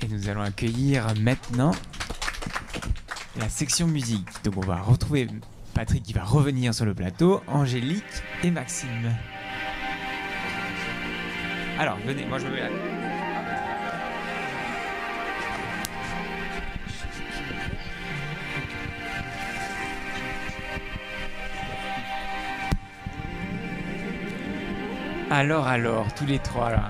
Et nous allons accueillir maintenant la section musique. Donc on va retrouver Patrick qui va revenir sur le plateau, Angélique et Maxime. Alors venez, moi je me mets là. Alors, tous les trois là.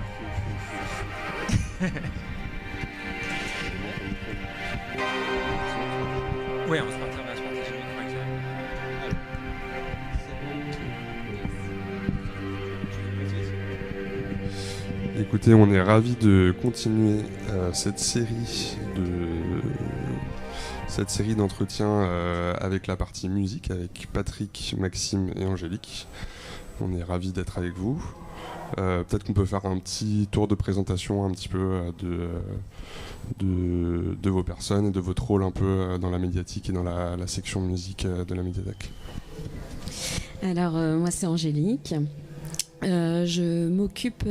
Ouais, on se partir. Écoutez, on est ravis de continuer cette série d'entretiens avec la partie musique, avec Patrick, Maxime et Angélique. On est ravis d'être avec vous. Peut-être qu'on peut faire un petit tour de présentation un petit peu de vos personnes et de votre rôle un peu dans la médiatique et dans la section musique de la médiathèque. Alors, moi c'est Angélique. Je m'occupe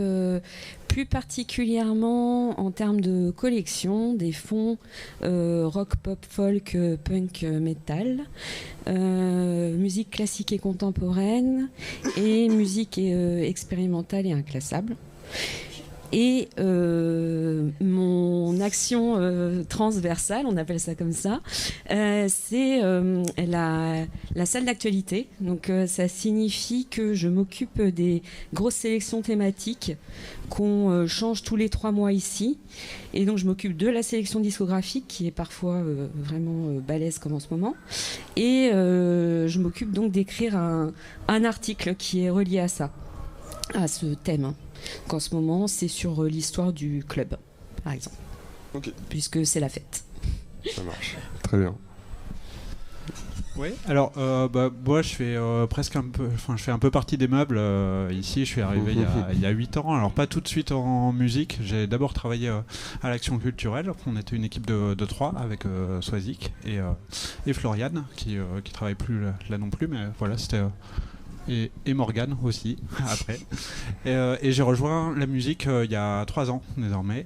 plus particulièrement en termes de collection des fonds rock, pop, folk, punk, metal, musique classique et contemporaine et musique expérimentale et inclassable. Et mon action transversale, on appelle ça comme ça, c'est la salle d'actualité. Donc ça signifie que je m'occupe des grosses sélections thématiques qu'on change tous les 3 mois ici. Et donc je m'occupe de la sélection discographique qui est parfois vraiment balèze comme en ce moment. Et je m'occupe donc d'écrire un article qui est relié à ça, à ce thème. Donc en ce moment, c'est sur l'histoire du club, par exemple. Ok. Puisque c'est la fête. Ça marche. Très bien. Oui, alors moi je fais presque un peu, je fais un peu partie des meubles ici. Je suis arrivé il y a 8 ans, alors pas tout de suite en musique. J'ai d'abord travaillé à l'Action culturelle. On était une équipe de 3 avec Swazik et Floriane qui travaille plus là non plus, mais voilà, c'était et Morgane aussi après. Et j'ai rejoint la musique il y a 3 ans désormais.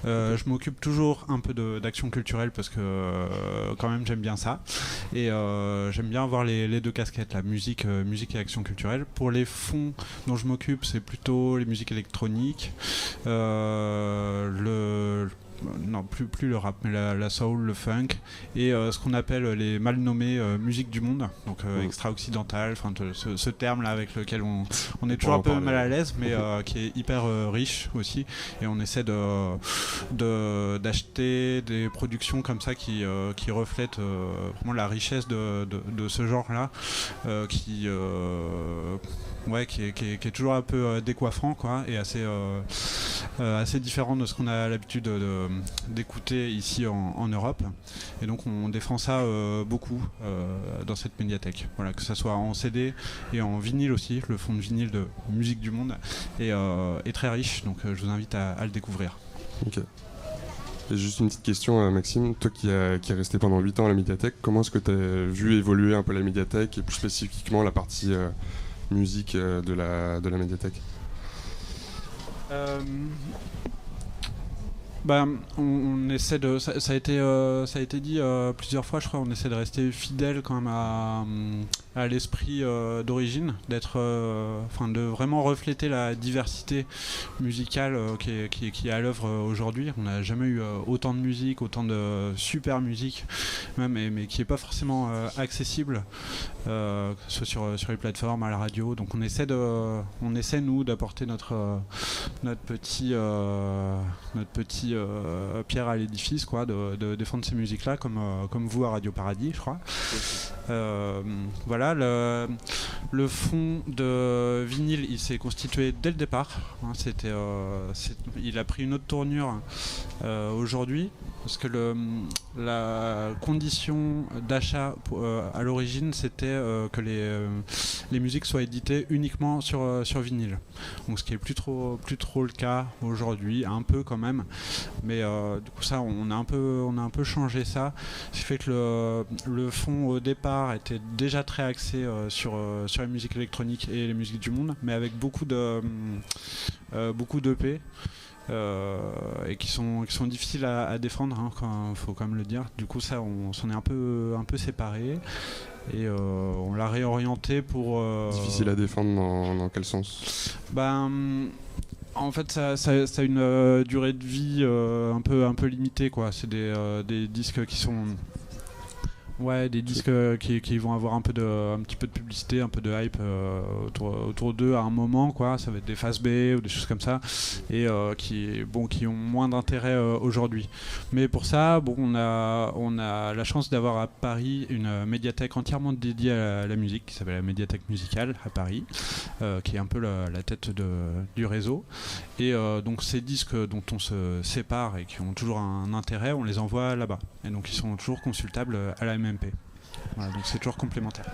Je m'occupe toujours un peu d'action culturelle parce que quand même j'aime bien ça. Et j'aime bien avoir les deux casquettes, la musique et action culturelle. Pour les fonds dont je m'occupe, c'est plutôt les musiques électroniques, non, plus le rap, mais la soul, le funk et ce qu'on appelle les mal nommés musique du monde, donc extra-occidental, enfin ce terme là avec lequel on est toujours un peu mal à l'aise, mais qui est hyper riche aussi, et on essaie d'acheter des productions comme ça qui reflètent vraiment la richesse de ce genre là, qui est toujours un peu décoiffant quoi, et assez différent de ce qu'on a l'habitude d'écouter ici en Europe. Et donc on défend ça beaucoup dans cette médiathèque. Voilà, que ça soit en CD et en vinyle aussi. Le fonds de vinyle de Musique du Monde est très riche, donc je vous invite à le découvrir. Ok. Et juste une petite question, Maxime, toi qui est resté pendant 8 ans à la médiathèque, comment est-ce que tu as vu évoluer un peu la médiathèque et plus spécifiquement la partie musique de la médiathèque? On essaie de, ça a été dit plusieurs fois, je crois, on essaie de rester fidèle quand même à l'esprit d'origine, de vraiment refléter la diversité musicale qui est à l'œuvre aujourd'hui. On n'a jamais eu autant de musique, autant de super musique, même, mais qui n'est pas forcément accessible, que ce soit sur les plateformes, à la radio. Donc on essaie nous d'apporter notre petit pierre à l'édifice, quoi, de défendre ces musiques-là, comme vous à Radio Paradis, je crois. Voilà, le fond de vinyle, il s'est constitué dès le départ. Hein, il a pris une autre tournure aujourd'hui, parce que la condition d'achat à l'origine, c'était que les musiques soient éditées uniquement sur vinyle. Donc ce qui est plus trop le cas aujourd'hui, un peu quand même. Mais du coup ça, on a un peu changé ça. Ce qui fait que le fond au départ était déjà très axé sur la musique électronique et les musiques du monde, mais avec beaucoup d'EP. et qui sont difficiles à défendre, hein, faut quand même le dire. Du coup, ça, on s'en est un peu séparés. Et on l'a réorienté pour... Difficile à défendre dans quel sens? En fait, ça a une durée de vie un peu limitée, quoi. C'est des disques qui sont... Ouais, des disques qui vont avoir un petit peu de publicité, un peu de hype autour d'eux à un moment, quoi. Ça va être des phases B ou des choses comme ça, et qui ont moins d'intérêt aujourd'hui. Mais pour ça, on a la chance d'avoir à Paris une médiathèque entièrement dédiée à la musique, qui s'appelle la Médiathèque Musicale à Paris, qui est un peu la tête du réseau. Et donc ces disques dont on se sépare et qui ont toujours un intérêt, on les envoie là-bas. Et donc ils sont toujours consultables à la MMP. Voilà, donc c'est toujours complémentaire.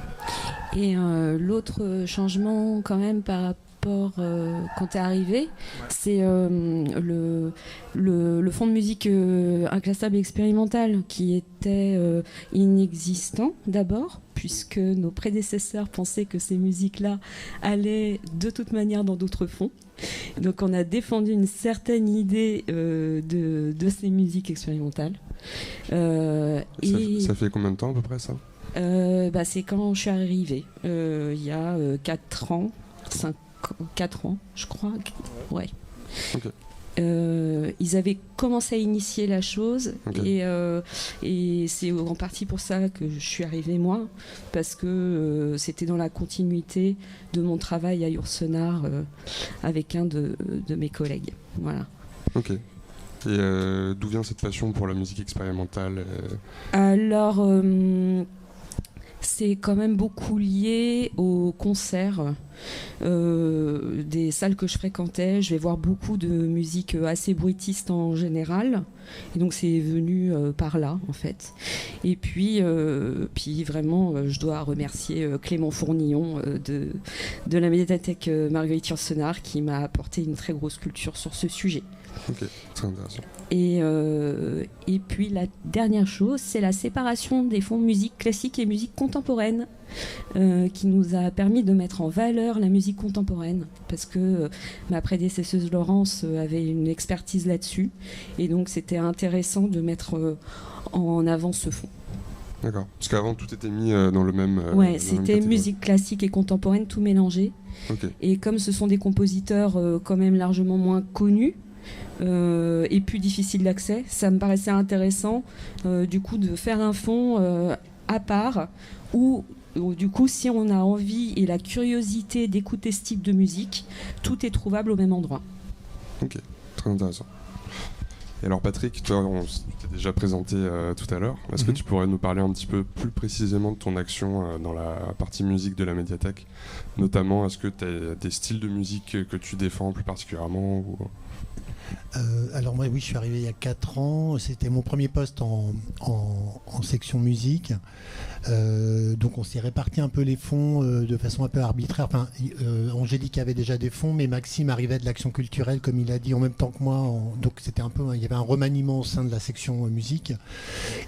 Et l'autre changement quand même par rapport quand tu es arrivé, c'est le fonds de musique inclassable et expérimental qui était inexistant d'abord, puisque nos prédécesseurs pensaient que ces musiques-là allaient de toute manière dans d'autres fonds. Donc on a défendu une certaine idée de ces musiques expérimentales. Ça fait combien de temps à peu près ça? C'est quand je suis arrivée, il y a 4 ans, 4 ans je crois. Ouais. Okay. Ils avaient commencé à initier la chose, okay. et c'est en partie pour ça que je suis arrivée moi, parce que c'était dans la continuité de mon travail à Yourcenar avec un de mes collègues. Voilà. Ok. Et d'où vient cette passion pour la musique expérimentale? Alors, c'est quand même beaucoup lié aux concerts des salles que je fréquentais. Je vais voir beaucoup de musique assez bruitiste en général, et donc c'est venu par là en fait. Et puis vraiment je dois remercier Clément Fournillon de la médiathèque Marguerite Yourcenar, qui m'a apporté une très grosse culture sur ce sujet. Ok, très intéressant. Et puis la dernière chose, c'est la séparation des fonds musique classique et musique contemporaine, qui nous a permis de mettre en valeur la musique contemporaine, parce que ma prédécesseuse Laurence avait une expertise là-dessus, et donc c'était intéressant de mettre en avant ce fonds. D'accord, parce qu'avant tout était mis dans le même... Ouais, c'était musique classique et contemporaine, tout mélangé. Okay. Et comme ce sont des compositeurs quand même largement moins connus, et plus difficile d'accès, ça me paraissait intéressant du coup de faire un fonds à part où du coup si on a envie et la curiosité d'écouter ce type de musique, tout est trouvable au même endroit. Ok, très intéressant. Et alors Patrick, toi on t'est déjà présenté tout à l'heure, est-ce que tu pourrais nous parler un petit peu plus précisément de ton action dans la partie musique de la médiathèque, notamment est-ce que tu as des styles de musique que tu défends plus particulièrement ou... Alors moi oui, je suis arrivé il y a 4 ans, c'était mon premier poste en section musique, donc on s'est réparti un peu les fonds de façon un peu arbitraire. Enfin, Angélique avait déjà des fonds, mais Maxime arrivait de l'action culturelle comme il a dit en même temps que moi, donc c'était un peu, il y avait un remaniement au sein de la section musique,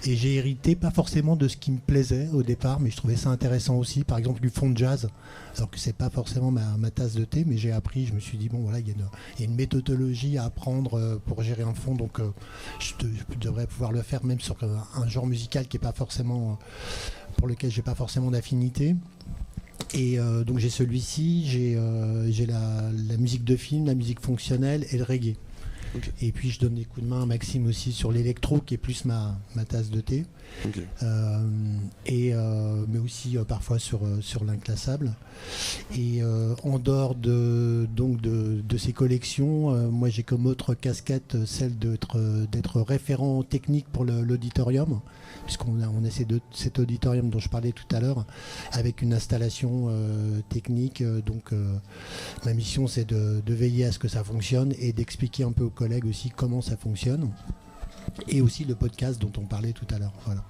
et j'ai hérité pas forcément de ce qui me plaisait au départ, mais je trouvais ça intéressant aussi, par exemple du fonds de jazz, alors que c'est pas forcément ma tasse de thé, mais j'ai appris, je me suis dit bon voilà, il y a une méthodologie à apprendre pour gérer un fonds, donc je devrais pouvoir le faire même sur un genre musical qui est pas forcément pour lequel j'ai pas forcément d'affinité. Et donc j'ai celui-ci, j'ai la musique de film, la musique fonctionnelle et le reggae. Okay. Et puis je donne des coups de main à Maxime aussi sur l'électro, qui est plus ma tasse de thé. Okay. Mais aussi parfois sur l'inclassable. Et en dehors de ces collections, moi j'ai comme autre casquette celle d'être référent technique pour l'auditorium, puisqu'on a cet auditorium dont je parlais tout à l'heure, avec une installation technique. Donc ma mission c'est de veiller à ce que ça fonctionne et d'expliquer un peu aux collègues aussi comment ça fonctionne. Et aussi le podcast dont on parlait tout à l'heure. Voilà.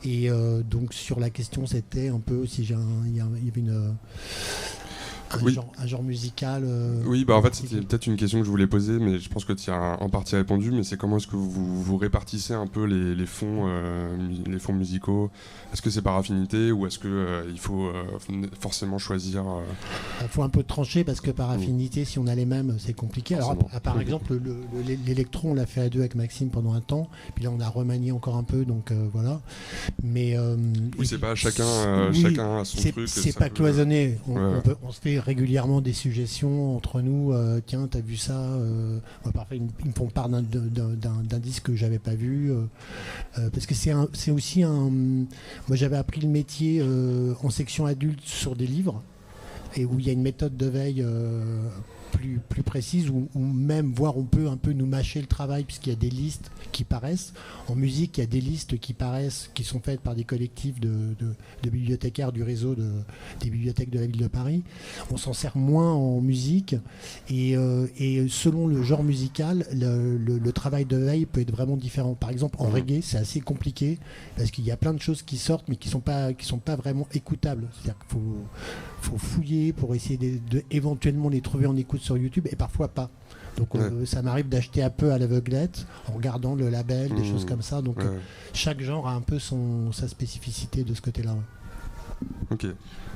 Et donc sur la question, c'était un peu si il y avait Oui. Un genre musical. Oui, bah en fait c'était peut-être une question que je voulais poser, mais je pense que tu as en partie répondu. Mais c'est comment est-ce que vous répartissez un peu les fonds musicaux? Est-ce que c'est par affinité ou est-ce que il faut forcément choisir Il faut un peu trancher parce que par affinité, si on a les mêmes, c'est compliqué. Alors, par exemple, l'électro, on l'a fait à deux avec Maxime pendant un temps. Puis là, on a remanié encore un peu, donc voilà. Mais oui, c'est pas chacun a son truc. C'est pas cloisonné. On se fait régulièrement des suggestions entre nous. Tiens, t'as vu ça parfois, ils me font part d'un disque que j'avais pas vu. Parce que c'est aussi un. Moi, j'avais appris le métier en section adulte sur des livres, et où il y a une méthode de veille plus précise, ou même voire on peut un peu nous mâcher le travail, puisqu'il y a des listes qui paraissent. En musique, il y a des listes qui sont faites par des collectifs de bibliothécaires du réseau des bibliothèques de la ville de Paris. On s'en sert moins en musique, et selon le genre musical, le travail de veille peut être vraiment différent. Par exemple, en reggae, c'est assez compliqué, parce qu'il y a plein de choses qui sortent, mais qui sont pas vraiment écoutables. C'est-à-dire qu'il faut fouiller pour essayer de éventuellement les trouver en écoute sur YouTube, et parfois pas. Donc ça m'arrive d'acheter un peu à l'aveuglette en regardant le label, des choses comme ça. Donc chaque genre a un peu sa spécificité de ce côté-là. Ok.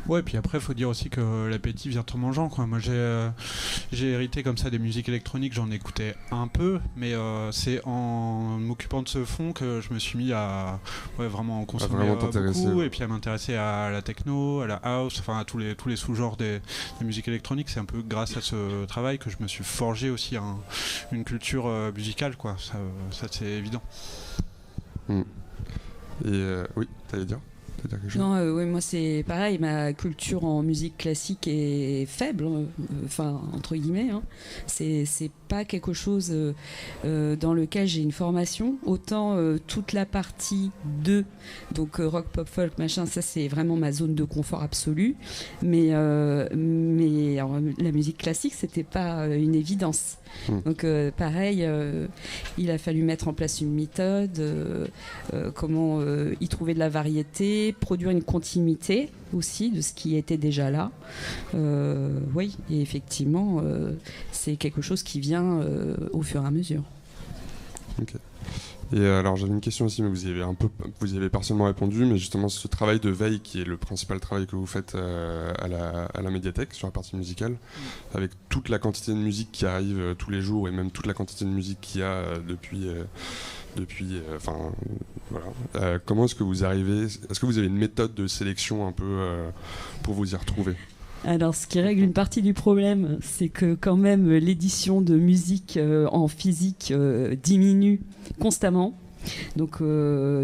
Ouais, puis après, il faut dire aussi que l'appétit vient en mangeant, quoi. Moi, j'ai hérité comme ça des musiques électroniques, j'en écoutais un peu, mais c'est en m'occupant de ce fond que je me suis mis à vraiment en consommer beaucoup, et puis à m'intéresser à la techno, à la house, enfin à tous les sous-genres des musiques électroniques. C'est un peu grâce à ce travail que je me suis forgé aussi une culture musicale, quoi. Ça c'est évident. Et oui, t'allais dire? Non, moi c'est pareil, ma culture en musique classique est faible, enfin entre guillemets, hein. C'est pas quelque chose dans lequel j'ai une formation, autant toute la partie 2, donc rock, pop, folk, machin, ça c'est vraiment ma zone de confort absolue, mais alors, la musique classique c'était pas une évidence. Donc pareil, il a fallu mettre en place une méthode, comment y trouver de la variété, produire une continuité aussi de ce qui était déjà là. Oui, et effectivement, c'est quelque chose qui vient au fur et à mesure. Ok. Et alors j'avais une question aussi, mais vous y avez partiellement répondu, mais justement ce travail de veille qui est le principal travail que vous faites à la médiathèque sur la partie musicale, avec toute la quantité de musique qui arrive tous les jours et même toute la quantité de musique qu'il y a depuis voilà. Comment est-ce que vous arrivez? Est-ce que vous avez une méthode de sélection un peu pour vous y retrouver? Alors, ce qui règle une partie du problème, c'est que quand même l'édition de musique en physique diminue constamment. Donc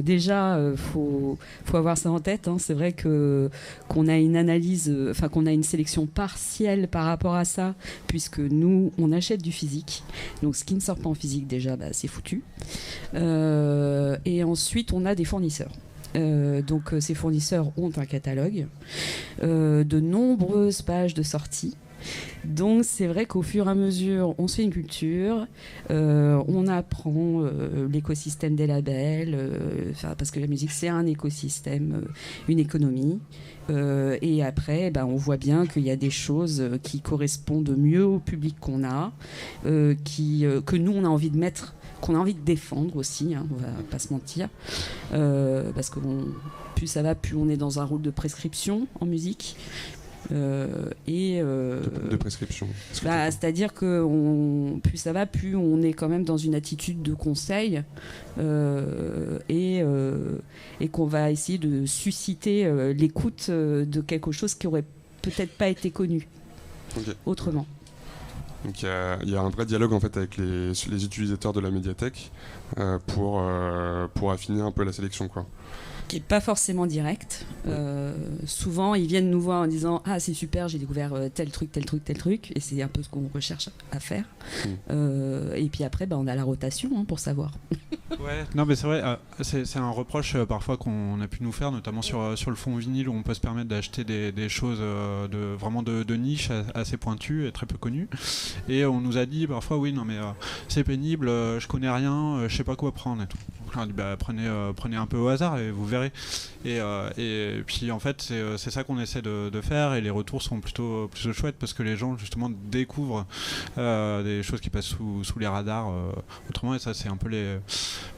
déjà, faut avoir ça en tête, hein. C'est vrai qu'on a une analyse, qu'on a une sélection partielle par rapport à ça, puisque nous, on achète du physique. Donc ce qui ne sort pas en physique, déjà, c'est foutu. Et ensuite, on a des fournisseurs. Donc ces fournisseurs ont un catalogue, de nombreuses pages de sortie. Donc c'est vrai qu'au fur et à mesure on se fait une culture, on apprend l'écosystème des labels, parce que la musique c'est un écosystème, une économie, et après on voit bien qu'il y a des choses qui correspondent mieux au public qu'on a, que nous on a envie de mettre, qu'on a envie de défendre aussi, hein, on va pas se mentir, parce que plus ça va, plus on est dans un rôle de prescription en musique. De prescription. C'est-à-dire que plus ça va, plus on est quand même dans une attitude de conseil, et qu'on va essayer de susciter l'écoute de quelque chose qui aurait peut-être pas été connu autrement. Donc il y a un vrai dialogue en fait avec les utilisateurs de la médiathèque pour affiner un peu la sélection, quoi. Qui n'est pas forcément direct. Souvent, ils viennent nous voir en disant « Ah, c'est super, j'ai découvert tel truc, et c'est un peu ce qu'on recherche à faire. Et puis après, on a la rotation, hein, pour savoir. Ouais, non mais c'est vrai, c'est un reproche parfois qu'on a pu nous faire, notamment sur le fond vinyle, où on peut se permettre d'acheter des choses vraiment de niche, assez pointues et très peu connues. Et on nous a dit parfois, oui, non mais c'est pénible, je connais rien, je sais pas quoi prendre et tout. je leur dis prenez un peu au hasard et vous verrez. Et puis en fait c'est ça qu'on essaie de faire, et les retours sont plutôt chouettes parce que les gens justement découvrent des choses qui passent sous les radars autrement, et ça c'est un peu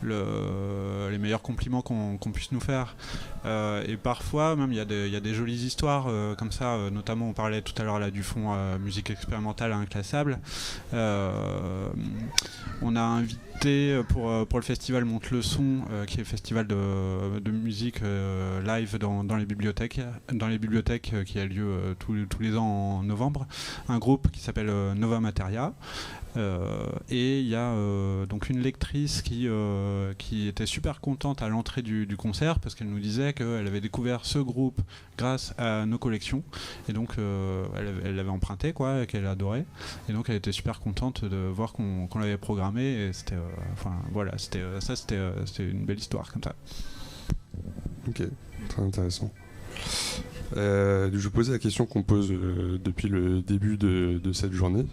les meilleurs compliments qu'on puisse nous faire. Et parfois même il y a des jolies histoires comme ça, notamment on parlait tout à l'heure là du fonds musique expérimentale inclassable. On a invité pour le festival Monte le Son, qui est le festival de musique live dans les bibliothèques qui a lieu tous les ans en novembre, un groupe qui s'appelle Nova Materia. Et il y a donc une lectrice qui était super contente à l'entrée du concert parce qu'elle nous disait qu'elle avait découvert ce groupe grâce à nos collections, et donc elle l'avait emprunté quoi, et qu'elle adorait, et donc elle était super contente de voir qu'on l'avait programmé, et c'était c'était une belle histoire comme ça. Ok, très intéressant. Je posais la question qu'on pose depuis le début de cette journée.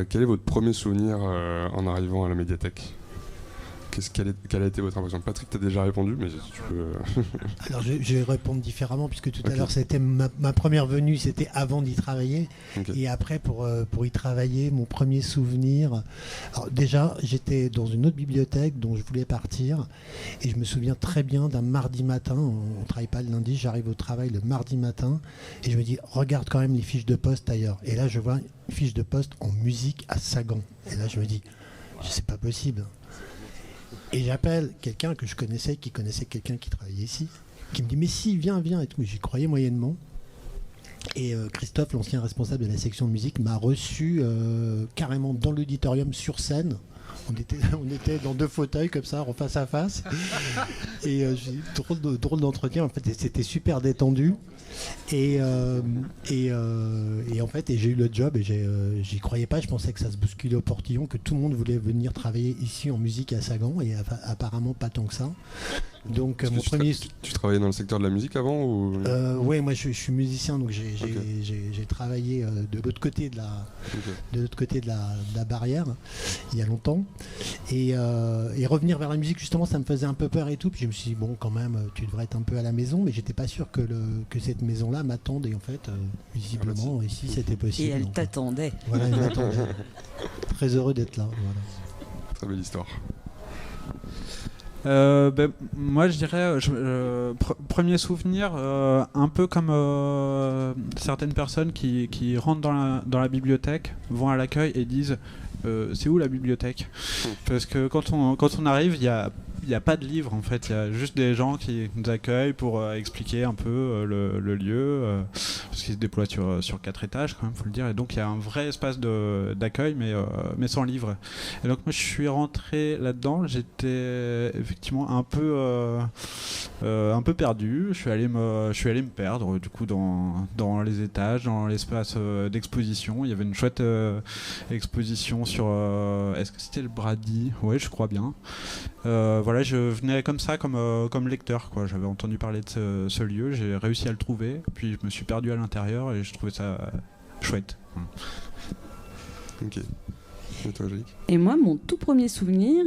Quel est votre premier souvenir en arrivant à la médiathèque ? Quelle a été votre impression ? Patrick, tu as déjà répondu, mais si tu peux... Alors je vais répondre différemment, puisque tout à l'heure, c'était ma première venue, c'était avant d'y travailler. Okay. Et après, pour y travailler, mon premier souvenir... Alors déjà, j'étais dans une autre bibliothèque dont je voulais partir, et je me souviens très bien d'un mardi matin, on ne travaille pas le lundi, j'arrive au travail le mardi matin, et je me dis, regarde quand même les fiches de poste ailleurs. Et là, je vois une fiche de poste en musique à Sagan. Et là, je me dis, c'est pas possible. Et j'appelle quelqu'un que je connaissais, qui connaissait quelqu'un qui travaillait ici, qui me dit mais si, viens et tout. J'y croyais moyennement. Et Christophe, l'ancien responsable de la section musique, m'a reçu carrément dans l'auditorium sur scène. On était dans 2 fauteuils comme ça, en face à face. Et drôle d'entretien. En fait, c'était super détendu. Et en fait, j'ai eu le job, et j'y croyais pas. Je pensais que ça se bousculait au portillon, que tout le monde voulait venir travailler ici en musique à Sagan, et apparemment pas tant que ça. Donc mon premier... Tu travaillais dans le secteur de la musique avant ou... Oui, moi je suis musicien, donc j'ai travaillé de l'autre côté de la barrière il y a longtemps, et revenir vers la musique justement, ça me faisait un peu peur et tout. Puis je me suis dit bon, quand même, tu devrais être un peu à la maison, mais j'étais pas sûr que cette maison-là m'attende, et en fait visiblement ici c'était possible. Et elle t'attendait. Voilà, elle m'attendait. Très heureux d'être là. Voilà. Très belle histoire. Moi je dirais premier souvenir, un peu comme certaines personnes qui rentrent dans la bibliothèque, vont à l'accueil et disent c'est où la bibliothèque ? Parce que quand on arrive, il n'y a pas de livre en fait, il y a juste des gens qui nous accueillent pour expliquer un peu le lieu, parce qu'il se déploie sur 4 étages quand même, faut le dire, et donc il y a un vrai espace d'accueil, mais sans livre. Et donc moi je suis rentré là-dedans, j'étais effectivement un peu perdu, je suis allé me perdre du coup dans les étages, dans l'espace d'exposition. Il y avait une chouette exposition sur est-ce que c'était le Brady ? Oui, je crois bien. Voilà, je venais comme ça, comme lecteur, quoi. J'avais entendu parler de ce lieu, j'ai réussi à le trouver, puis je me suis perdu à l'intérieur et je trouvais ça chouette. Ok. Et toi, Angélique ? Et moi, mon tout premier souvenir,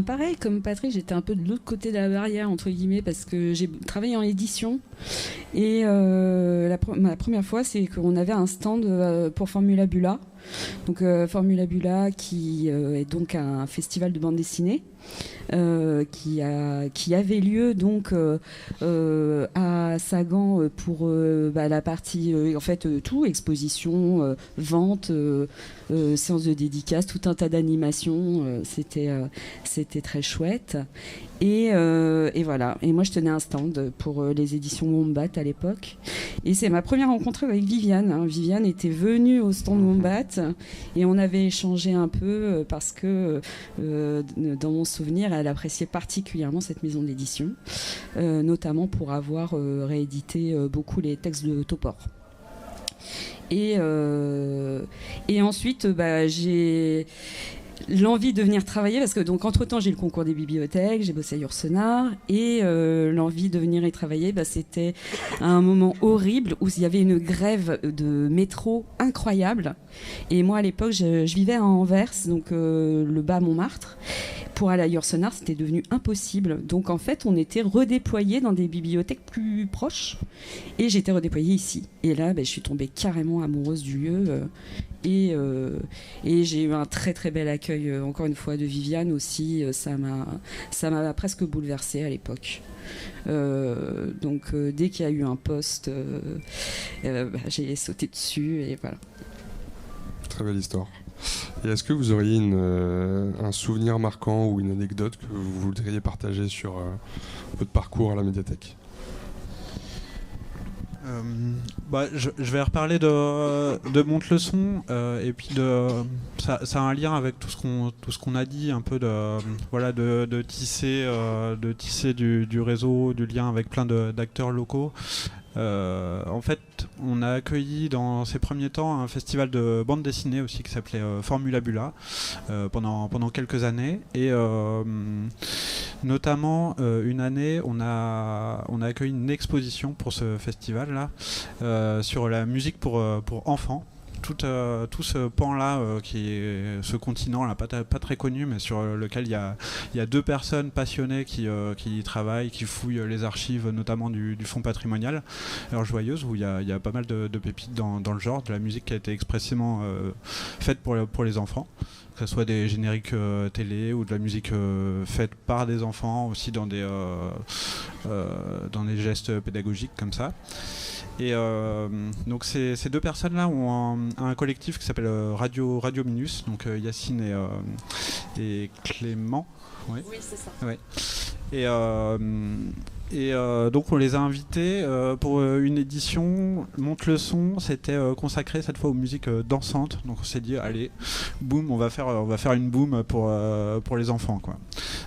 pareil, comme Patrick, j'étais un peu de l'autre côté de la barrière, entre guillemets, parce que j'ai travaillé en édition. Et la première fois, c'est qu'on avait un stand pour Formula Bula. Donc Formula Bula, qui est donc un festival de bande dessinée, qui avait lieu donc à Sagan pour la partie en fait tout, exposition, vente, séance de dédicace, tout un tas d'animations. C'était très chouette. Et voilà. Et moi, je tenais un stand pour les éditions Wombat à l'époque. Et c'est ma première rencontre avec Viviane. Viviane était venue au stand Wombat et on avait échangé un peu parce que, dans mon souvenir, elle appréciait particulièrement cette maison d'édition, notamment pour avoir réédité beaucoup les textes de Topor. Et ensuite, j'ai l'envie de venir travailler, parce que donc entre-temps j'ai eu le concours des bibliothèques, j'ai bossé à Yourcenar, et l'envie de venir y travailler, c'était un moment horrible où il y avait une grève de métro incroyable, et moi à l'époque je vivais à Anvers, donc le bas Montmartre. pour aller à Yourcenar, c'était devenu impossible. Donc en fait, on était redéployés dans des bibliothèques plus proches. Et j'étais redéployée ici. Et là, je suis tombée carrément amoureuse du lieu. Et j'ai eu un très très bel accueil, encore une fois, de Viviane aussi. Ça m'a presque bouleversée à l'époque. Donc dès qu'il y a eu un poste, j'ai sauté dessus et voilà. Très belle histoire. Et est-ce que vous auriez un souvenir marquant ou une anecdote que vous voudriez partager sur votre parcours à la médiathèque ? Je vais reparler de Monte-le-Son et puis ça a un lien avec tout ce qu'on a dit un peu de tisser du réseau, du lien avec plein d'acteurs locaux. En fait, on a accueilli dans ces premiers temps un festival de bande dessinée aussi qui s'appelait Formula Bula pendant quelques années et notamment une année on a accueilli une exposition pour ce festival là sur la musique pour enfants. Tout ce pan-là, ce continent là, pas très connu, mais sur lequel il y a deux personnes passionnées qui y travaillent, qui fouillent les archives, notamment du Fonds patrimonial, alors Joyeuse, où il y a pas mal de pépites dans le genre, de la musique qui a été expressément faite pour les enfants, que ce soit des génériques télé ou de la musique faite par des enfants, aussi dans des gestes pédagogiques comme ça. Et donc ces deux personnes-là ont un collectif qui s'appelle Radio Minus, donc Yacine et Clément. Ouais. Oui, c'est ça. Ouais. Et donc on les a invités pour une édition Monte-le-Son. C'était consacré cette fois aux musiques dansantes. Donc on s'est dit allez, boum, on va faire une boum pour les enfants quoi.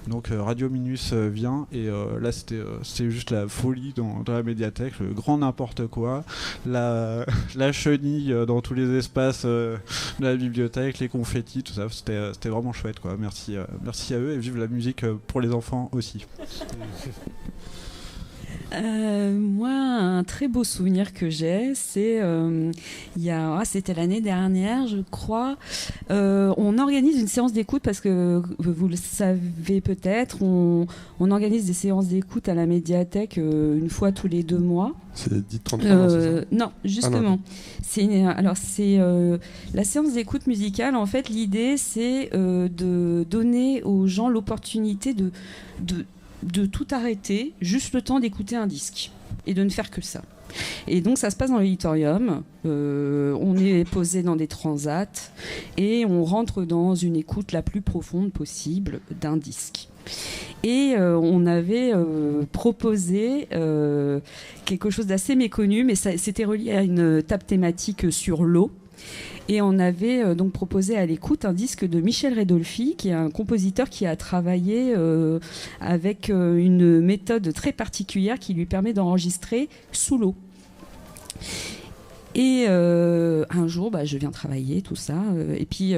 Donc Radio Minus vient et là c'était juste la folie dans la médiathèque, le grand n'importe quoi, la chenille dans tous les espaces de la bibliothèque, les confettis, tout ça. C'était vraiment chouette quoi. Merci à eux et vive la musique pour les enfants aussi. Moi, un très beau souvenir que j'ai, c'est c'était l'année dernière, je crois. On organise une séance d'écoute parce que vous le savez peut-être, on organise des séances d'écoute à la médiathèque une fois tous les 2 mois. C'est 10-33 c'est ça ? Non, justement. C'est la séance d'écoute musicale. En fait, l'idée, c'est de donner aux gens l'opportunité de tout arrêter, juste le temps d'écouter un disque et de ne faire que ça. Et donc ça se passe dans l'auditorium, on est posé dans des transats et on rentre dans une écoute la plus profonde possible d'un disque. Et on avait proposé quelque chose d'assez méconnu, mais c'était relié à une table thématique sur l'eau. Et on avait donc proposé à l'écoute un disque de Michel Redolfi, qui est un compositeur qui a travaillé avec une méthode très particulière qui lui permet d'enregistrer sous l'eau. Et un jour, je viens travailler, tout ça, et puis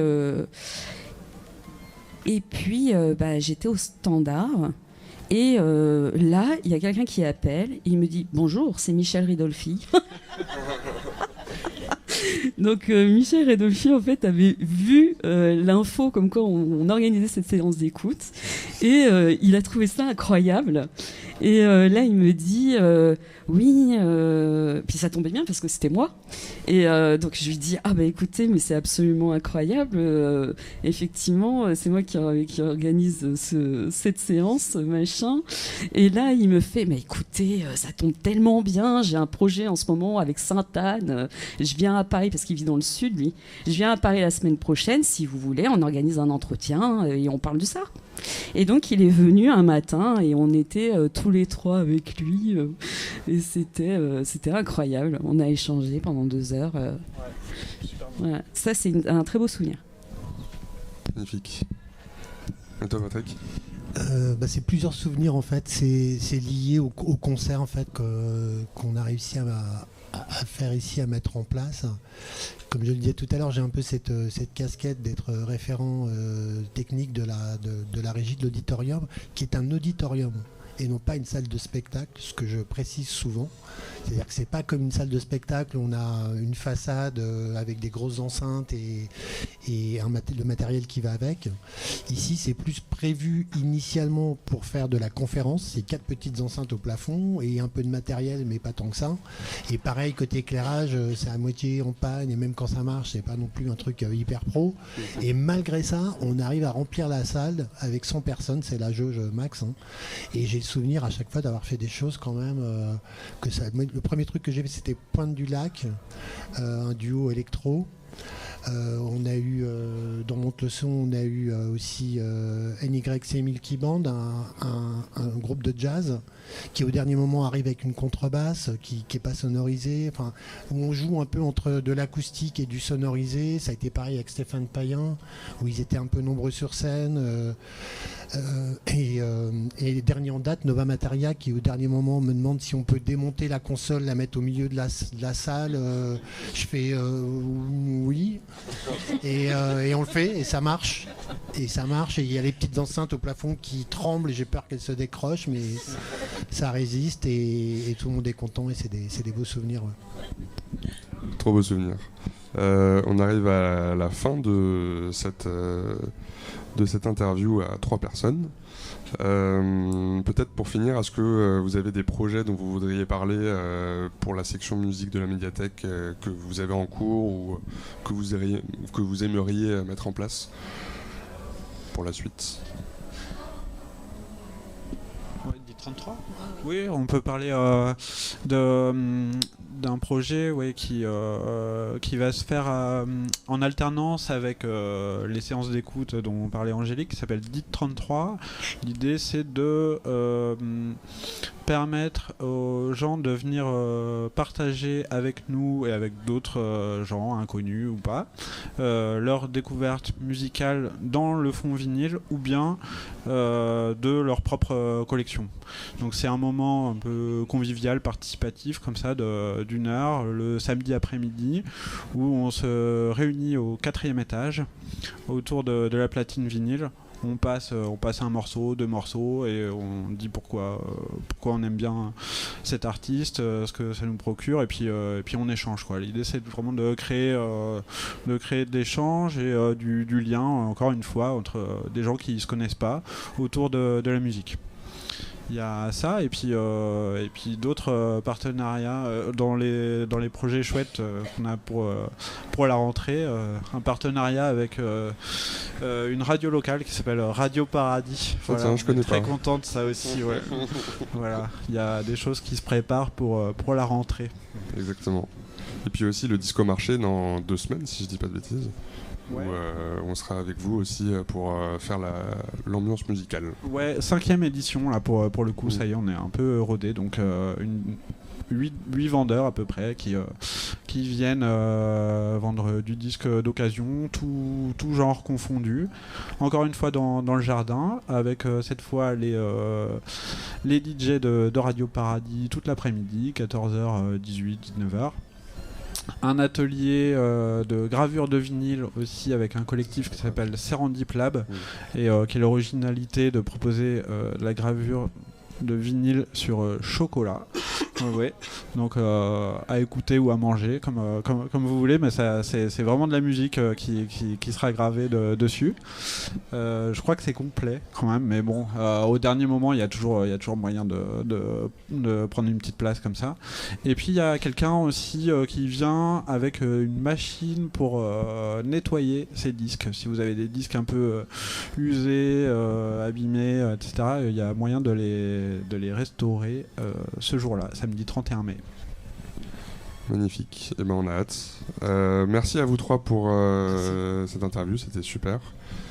j'étais au standard. Et là, il y a quelqu'un qui appelle, et il me dit « Bonjour, c'est Michel Redolfi ». Donc Michel Redolfi en fait avait vu l'info comme quoi on organisait cette séance d'écoute et il a trouvé ça incroyable et là il me dit oui puis ça tombait bien parce que c'était moi et donc je lui dis écoutez mais c'est absolument incroyable effectivement c'est moi qui organise cette séance machin et là il me fait mais écoutez ça tombe tellement bien, j'ai un projet en ce moment avec Sainte-Anne, je viens à Paris parce qu'il vit dans le sud lui, je viens à Paris la semaine prochaine si vous voulez, on organise un entretien et on parle de ça. Et donc il est venu un matin et on était tous les 3 avec lui et c'était incroyable, on a échangé pendant 2 heures voilà. Ça c'est un très beau souvenir. Magnifique. Et toi Patrick ? C'est plusieurs souvenirs en fait, c'est lié au concert en fait qu'on a réussi à faire ici, à mettre en place. Comme je le disais tout à l'heure, j'ai un peu cette casquette d'être référent technique de la régie de l'auditorium, qui est un auditorium. et non pas une salle de spectacle, ce que je précise souvent. C'est-à-dire que c'est pas comme une salle de spectacle où on a une façade avec des grosses enceintes et le matériel qui va avec. Ici, c'est plus prévu initialement pour faire de la conférence. C'est 4 petites enceintes au plafond et un peu de matériel, mais pas tant que ça. Et pareil, côté éclairage, c'est à moitié en panne et même quand ça marche, c'est pas non plus un truc hyper pro. Et malgré ça, on arrive à remplir la salle avec 100 personnes. C'est la jauge max. Hein. Et j'ai le souvenir à chaque fois d'avoir fait des choses quand même que ça. Le premier truc que j'ai fait, c'était Pointe du Lac, un duo électro. On a eu dans Monte-le-Son, on a eu aussi NYC Milky Band, un groupe de jazz qui au dernier moment arrive avec une contrebasse qui n'est pas sonorisée, enfin, où on joue un peu entre de l'acoustique et du sonorisé. Ça a été pareil avec Stéphane Payen, où ils étaient un peu nombreux sur scène. Et dernier en date, Nova Materia, qui au dernier moment me demande si on peut démonter la console, la mettre au milieu de la salle. Je fais oui, et on le fait, et ça marche. Et il y a les petites enceintes au plafond qui tremblent, et j'ai peur qu'elles se décrochent, mais ça résiste, et tout le monde est content, et c'est des beaux souvenirs. Ouais. Trop beaux souvenirs. On arrive à la fin de cette interview à 3 personnes. Peut-être pour finir, est-ce que vous avez des projets dont vous voudriez parler pour la section musique de la médiathèque que vous avez en cours ou que vous aimeriez mettre en place pour la suite? 33 ? Oui, on peut parler d'un projet qui va se faire en alternance avec les séances d'écoute dont parlait Angélique, qui s'appelle DIT 33. L'idée, c'est de permettre aux gens de venir partager avec nous et avec d'autres gens, inconnus ou pas, leur découverte musicale dans le fond vinyle ou bien de leur propre collection. Donc c'est un moment un peu convivial, participatif, comme ça, d'une heure, le samedi après-midi, où on se réunit au 4e étage, autour de la platine vinyle. On passe un morceau, 2 morceaux, et on dit pourquoi on aime bien cet artiste, ce que ça nous procure, et puis on échange, quoi. L'idée, c'est vraiment de créer de l'échange et du lien, encore une fois, entre des gens qui ne se connaissent pas autour de la musique. Il y a ça, et puis d'autres partenariats dans les projets chouettes qu'on a pour la rentrée. Un partenariat avec une radio locale qui s'appelle Radio Paradis. Voilà, tiens, je connais très content de ça aussi. Ouais. Voilà, il y a des choses qui se préparent pour la rentrée. Exactement. Et puis aussi le Disco Marché dans 2 semaines, si je dis pas de bêtises. Ouais. Où on sera avec vous aussi pour faire l'ambiance musicale. Ouais, 5e édition là pour le coup, ça y est, on est un peu rodé, donc 8 vendeurs à peu près qui viennent vendre du disque d'occasion, tout genre confondu. Encore une fois dans le jardin, avec cette fois les DJ de Radio Paradis toute l'après-midi, 14h, 18, 19h. Un atelier de gravure de vinyle aussi avec un collectif qui s'appelle Serendip Lab et qui a l'originalité de proposer de la gravure de vinyle sur chocolat. Ouais. Donc à écouter ou à manger comme vous voulez, mais c'est vraiment de la musique qui sera gravée dessus. Je crois que c'est complet quand même, mais bon, au dernier moment il y a toujours moyen de prendre une petite place comme ça. Et puis il y a quelqu'un aussi qui vient avec une machine pour nettoyer ses disques. Si vous avez des disques un peu usés, abîmés, etc., il y a moyen de les restaurer ce jour-là, samedi 31 mai. Magnifique, et ben on a hâte. Merci à vous 3 pour cette interview, c'était super.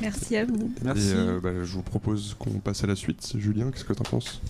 Merci à vous. Merci. Et je vous propose qu'on passe à la suite. Julien, qu'est-ce que t'en penses ?